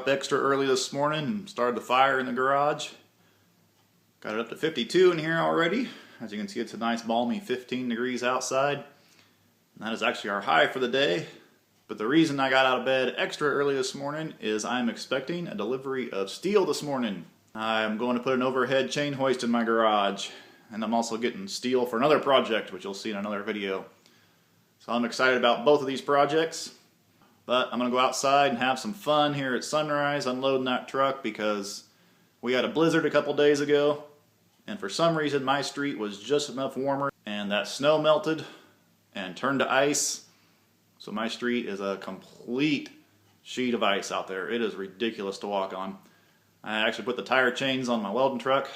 up extra early this morning and started the fire in the garage. Got it up to 52 in here already. As you can see, it's a nice balmy 15 degrees outside. And that is actually our high for the day. But the reason I got out of bed extra early this morning is I'm expecting a delivery of steel this morning. I'm going to put an overhead chain hoist in my garage. And I'm also getting steel for another project, which you'll see in another video. So I'm excited about both of these projects. But I'm going to go outside and have some fun here at sunrise unloading that truck because we had a blizzard a couple days ago. And for some reason my street was just enough warmer and that snow melted and turned to ice. So my street is a complete sheet of ice out there. It is ridiculous to walk on. I actually put the tire chains on my welding truck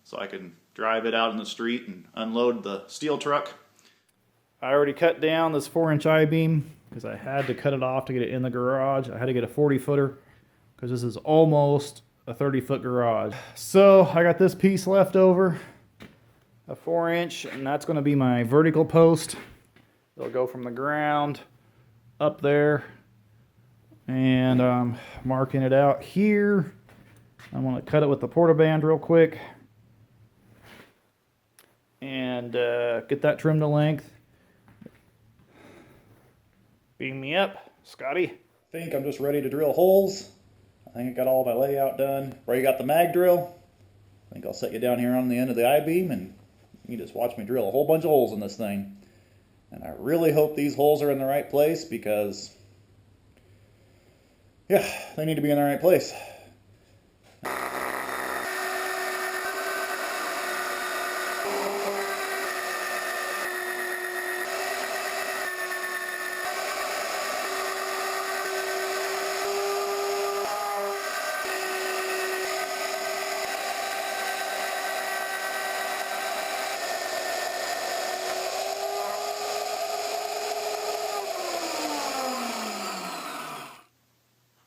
so I can drive it out in the street and unload the steel truck. I already cut down this 4-inch I-beam because I had to cut it off to get it in the garage. I had to get a 40-footer because this is almost a 30-foot garage. So I got this piece left over, a 4-inch, and that's going to be my vertical post. It'll go from the ground up there, and I'm marking it out here. I'm going to cut it with the portaband real quick and get that trimmed to length. Beam me up, Scotty. I think I'm just ready to drill holes. I think I got all my layout done. Already got the mag drill. I think I'll set you down here on the end of the I-beam and you just watch me drill a whole bunch of holes in this thing. And I really hope these holes are in the right place because, yeah, they need to be in the right place.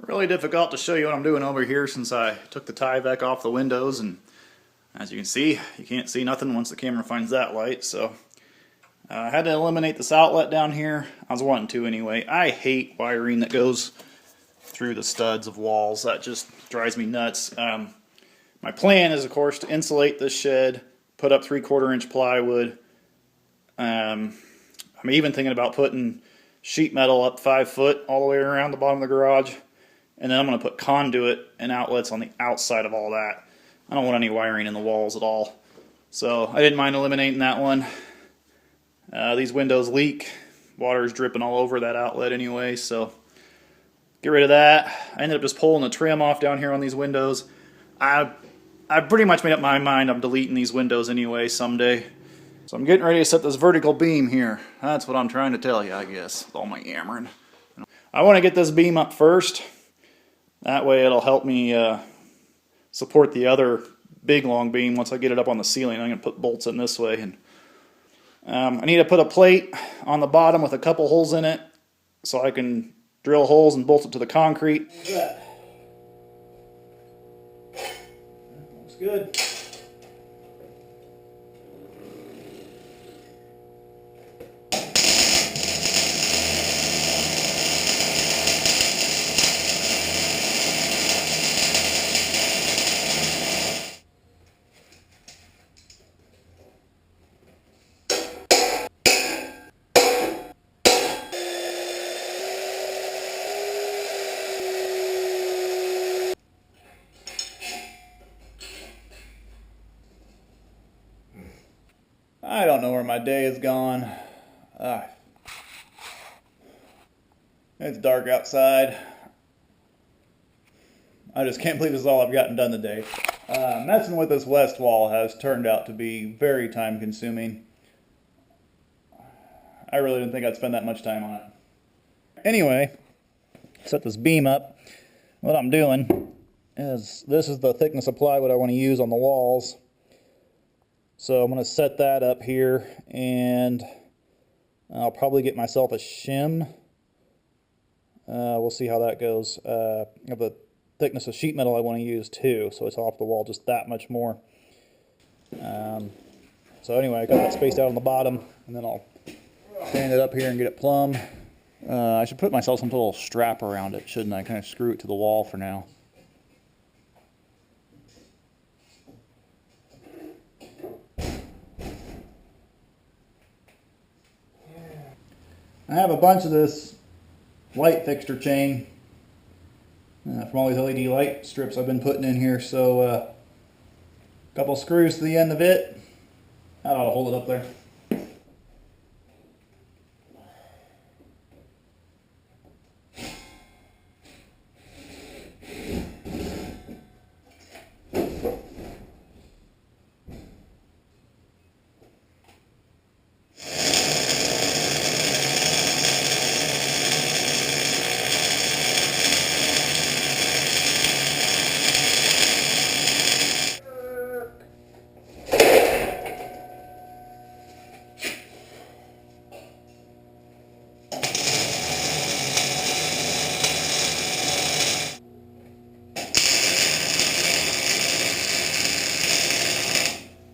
Really difficult to show you what I'm doing over here since I took the Tyvek off the windows, and as you can see, you can't see nothing once the camera finds that light. So I had to eliminate this outlet down here. I was wanting to anyway. I hate wiring that goes through the studs of walls. That just drives me nuts. My plan is, of course, to insulate this shed, put up 3/4-inch plywood. I'm even thinking about putting sheet metal up 5 foot all the way around the bottom of the garage. And then I'm going to put conduit and outlets on the outside of all that. I don't want any wiring in the walls at all. So I didn't mind eliminating that one. These windows leak. Water is dripping all over that outlet anyway, so get rid of that. I ended up just pulling the trim off down here on these windows. I pretty much made up my mind I'm deleting these windows anyway someday. So I'm getting ready to set this vertical beam here. That's what I'm trying to tell you, I guess, with all my yammering. I want to get this beam up first. That way it'll help me support the other big long beam once I get it up on the ceiling. I'm going to put bolts in this way. And I need to put a plate on the bottom with a couple holes in it so I can drill holes and bolt it to the concrete. That looks good. I don't know where my day has gone. It's dark outside. I just can't believe this is all I've gotten done today. Messing with this west wall has turned out to be very time consuming. I really didn't think I'd spend that much time on it. Anyway, set this beam up. What I'm doing is, this is the thickness of plywood I want to use on the walls. So I'm going to set that up here, and I'll probably get myself a shim. We'll see how that goes. I have the thickness of sheet metal I want to use too, so it's off the wall just that much more. So anyway, I got that spaced out on the bottom, and then I'll stand it up here and get it plumb. I should put myself some little strap around it, shouldn't I? Kind of screw it to the wall for now. I have a bunch of this light fixture chain from all these LED light strips I've been putting in here. So a couple screws to the end of it. That ought to hold it up there.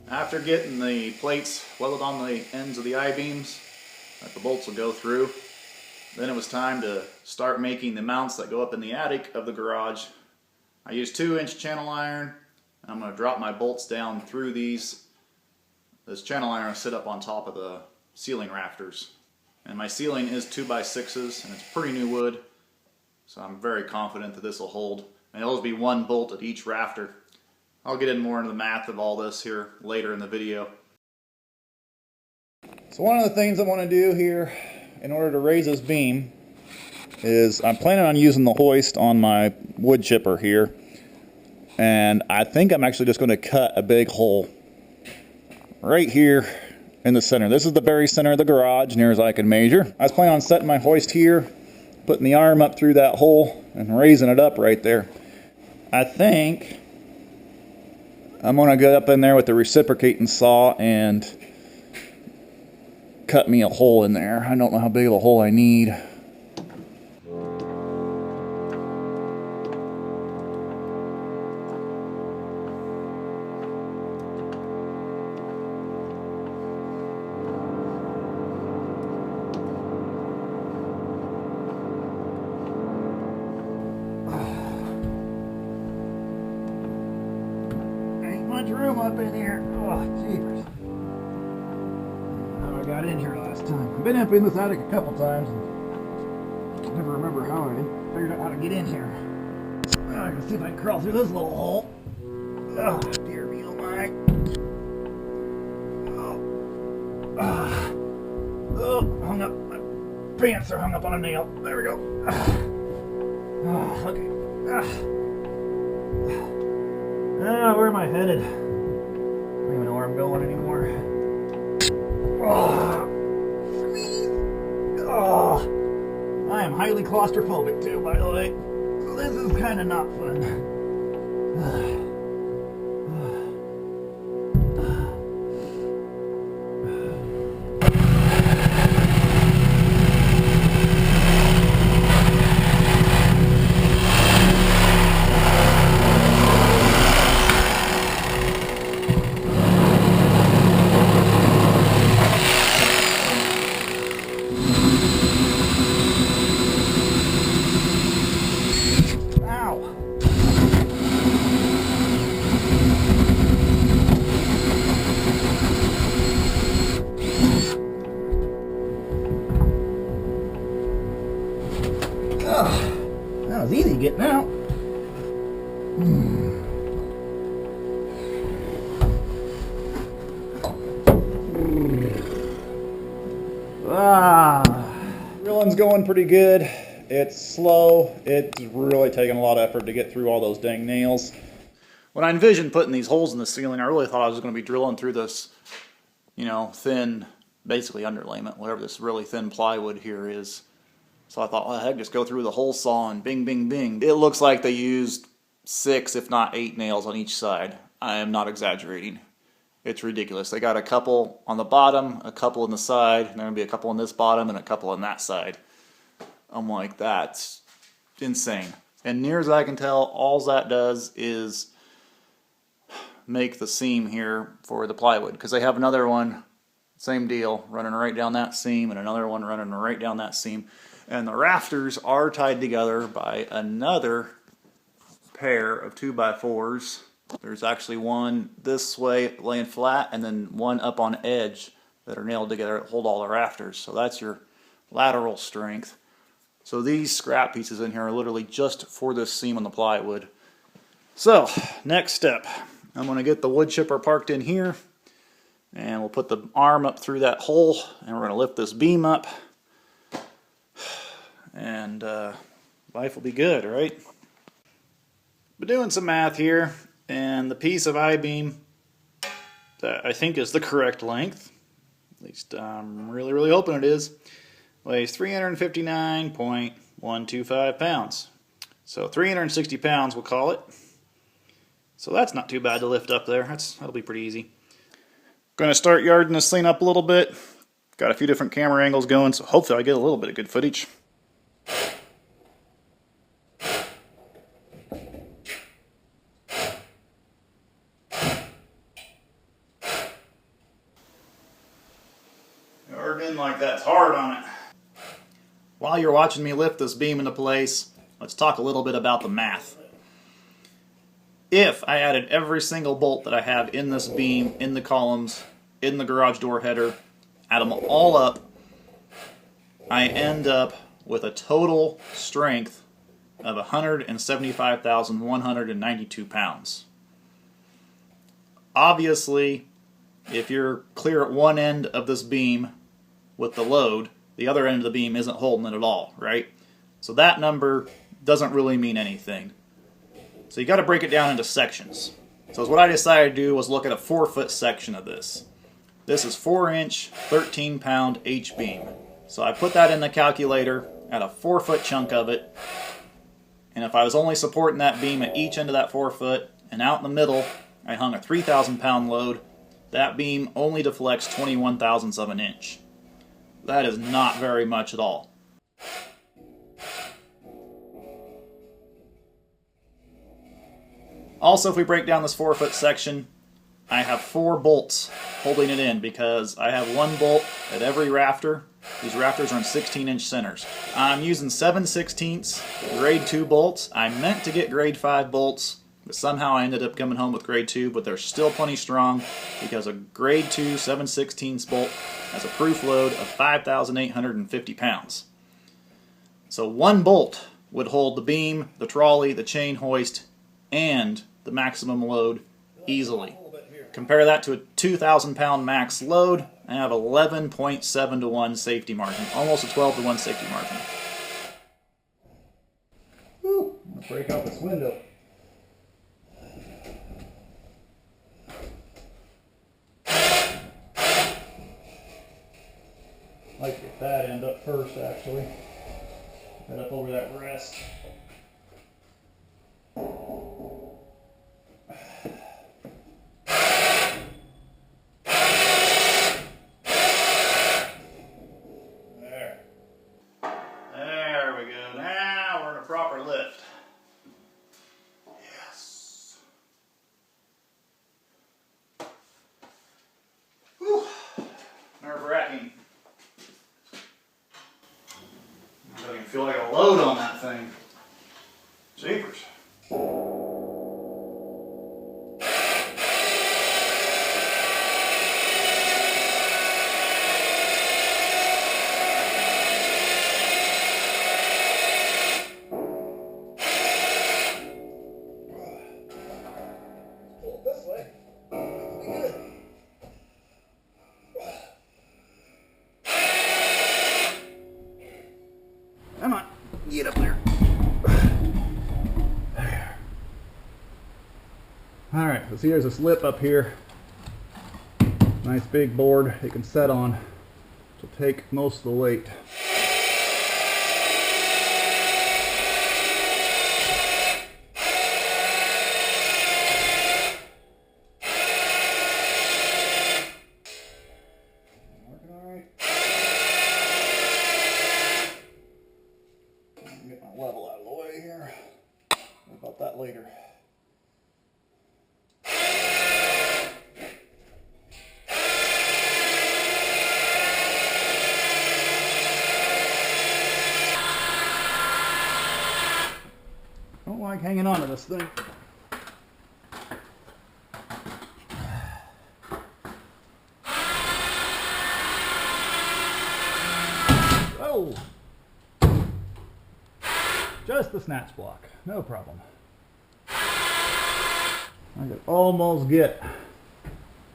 After getting the plates welded on the ends of the I-beams that the bolts will go through, then it was time to start making the mounts that go up in the attic of the garage. I used 2-inch channel iron, and I'm going to drop my bolts down through these. This channel iron will sit up on top of the ceiling rafters. And my ceiling is 2x6s, and it's pretty new wood, so I'm very confident that this will hold. And it'll just be one bolt at each rafter. I'll get in more into the math of all this here later in the video. So one of the things I want to do here in order to raise this beam is I'm planning on using the hoist on my wood chipper here. And I think I'm actually just going to cut a big hole right here in the center. This is the very center of the garage, near as I can measure. I was planning on setting my hoist here, putting the arm up through that hole and raising it up right there. I think I'm going to get up in there with the reciprocating saw and cut me a hole in there. I don't know how big of a hole I need. Room up in here. Oh, jeepers. How I got in here last time. I've been up in this attic a couple times and I never remember how I figured out how to get in here. Well, I can see if I can crawl through this little hole. Oh, dear me, oh my. Oh, hung up. My pants are hung up on a nail. There we go. Oh, okay. Where am I headed? I don't even know where I'm going anymore. Oh, I am highly claustrophobic too, by the way. So this is kind of not fun. That was easy getting out. Drilling's going pretty good. It's slow. It's really taking a lot of effort to get through all those dang nails. When I envisioned putting these holes in the ceiling, I really thought I was going to be drilling through this, thin, basically underlayment, whatever this really thin plywood here is. So I thought, well, heck, just go through the hole saw and bing, bing, bing. It looks like they used 6, if not 8 nails on each side. I am not exaggerating. It's ridiculous. They got a couple on the bottom, a couple on the side, and there's going to be a couple on this bottom and a couple on that side. I'm like, that's insane. And near as I can tell, all that does is make the seam here for the plywood. Because they have another one, same deal, running right down that seam, and another one running right down that seam. And the rafters are tied together by another pair of 2x4s. There's actually one this way laying flat, and then one up on edge that are nailed together that hold all the rafters. So that's your lateral strength. So these scrap pieces in here are literally just for this seam on the plywood. So, next step. I'm going to get the wood chipper parked in here, and we'll put the arm up through that hole, and we're going to lift this beam up, and life will be good, right? Been doing some math here, and the piece of I-beam that I think is the correct length, at least I'm really hoping it is, weighs 359.125 pounds. So 360 pounds we'll call it. So that's not too bad to lift up there. That'll be pretty easy. Going to start yarding this thing up a little bit. Got a few different camera angles going, so hopefully I get a little bit of good footage. Yarding like that's hard on it. While you're watching me lift this beam into place, let's talk a little bit about the math. If I added every single bolt that I have in this beam, in the columns, in the garage door header, add them all up, I end up with a total strength of 175,192 pounds. Obviously, if you're clear at one end of this beam with the load, the other end of the beam isn't holding it at all, right? So that number doesn't really mean anything. So you got to break it down into sections. So what I decided to do was look at a 4-foot section of this. This is 4-inch, 13-pound H-beam. So I put that in the calculator at a 4-foot chunk of it. And if I was only supporting that beam at each end of that 4-foot, and out in the middle I hung a 3,000-pound load, that beam only deflects 21 thousandths of an inch. That is not very much at all. Also, if we break down this 4-foot section, I have 4 bolts holding it in because I have 1 bolt at every rafter. These rafters are in 16-inch centers. I'm using 7/16 grade 2 bolts. I meant to get grade 5 bolts, but somehow I ended up coming home with grade 2, but they're still plenty strong because a grade 2 7/16 bolt has a proof load of 5,850 pounds. So 1 bolt would hold the beam, the trolley, the chain hoist, and the maximum load easily. Compare that to a 2,000-pound max load, I have 11.7 to 1 safety margin, almost a 12 to 1 safety margin. Whew, I'm gonna break out this window. I'd like to get that end up first, actually. Get up over that rest. There we go. Now we're in a proper lift. Yes. Whew. Nerve-wracking. I can feel like a load on that thing. Jeepers. Come on, get up there. There. Alright, so see there's this lip up here. Nice big board it can set on to take most of the weight. Working alright. Get my level out of the way here. What about that later? Don't like hanging on to this thing. Oh! go. Just the snatch block, no problem. I could almost get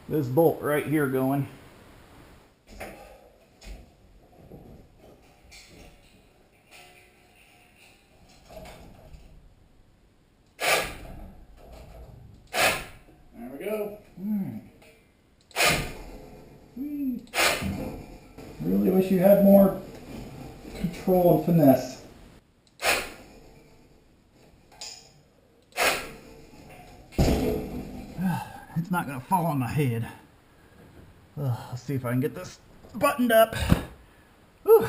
this bolt right here going. There we go. Really wish you had more control and finesse. It's not going to fall on my head. Let's see if I can get this buttoned up. Whew.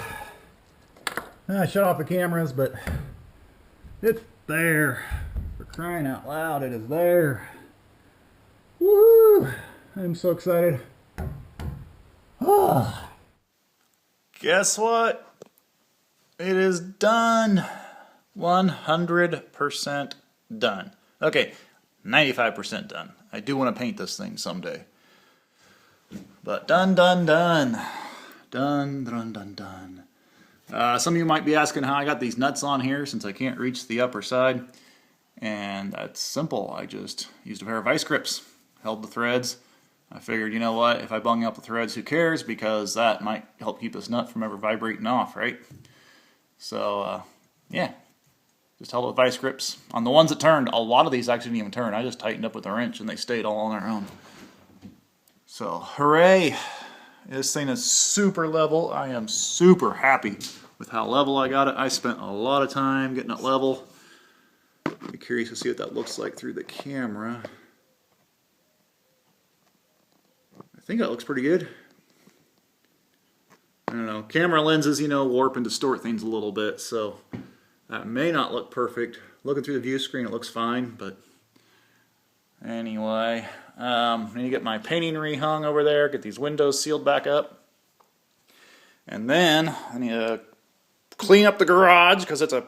I shut off the cameras, but it's there. For crying out loud, it is there. Woo! I'm so excited. Guess what? It is done. 100% done. Okay, 95% done. I do want to paint this thing someday. But done, done, done. Done, done, done, done. Some of you might be asking how I got these nuts on here since I can't reach the upper side. And that's simple. I just used a pair of vice grips. Held the threads. I figured, you know what, if I bung up the threads, who cares? Because that might help keep this nut from ever vibrating off, right? So, yeah. Just held it with vice grips. On the ones that turned, a lot of these actually didn't even turn. I just tightened up with a wrench and they stayed all on their own. So, hooray! This thing is super level. I am super happy with how level I got it. I spent a lot of time getting it level. Be curious to see what that looks like through the camera. I think that looks pretty good. I don't know. Camera lenses, you know, warp and distort things a little bit, so that may not look perfect. Looking through the view screen, it looks fine, but anyway. I need to get my painting rehung over there, get these windows sealed back up. And then I need to clean up the garage because it's a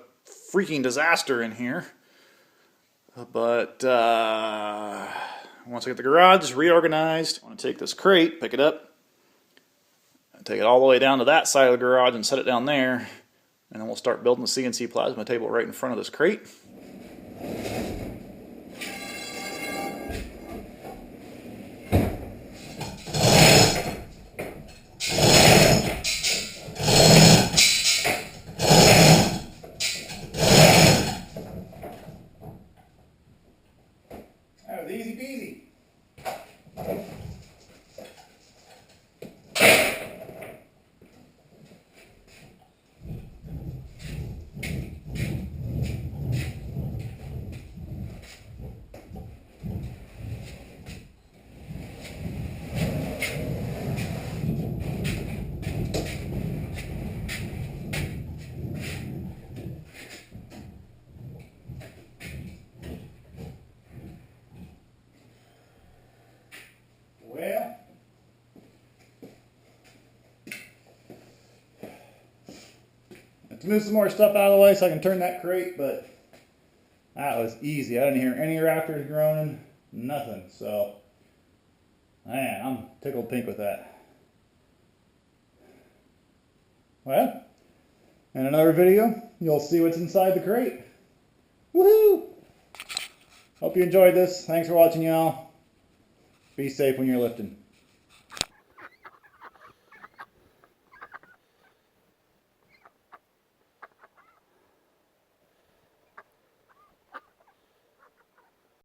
freaking disaster in here. But once I get the garage reorganized, I want to take this crate, pick it up, and take it all the way down to that side of the garage and set it down there. And then we'll start building the CNC plasma table right in front of this crate. That was easy peasy. Well, let's move some more stuff out of the way so I can turn that crate, but that was easy. I didn't hear any rafters groaning, nothing. So, man, I'm tickled pink with that. Well, in another video, you'll see what's inside the crate. Woohoo! Hope you enjoyed this. Thanks for watching, y'all. Be safe when you're lifting.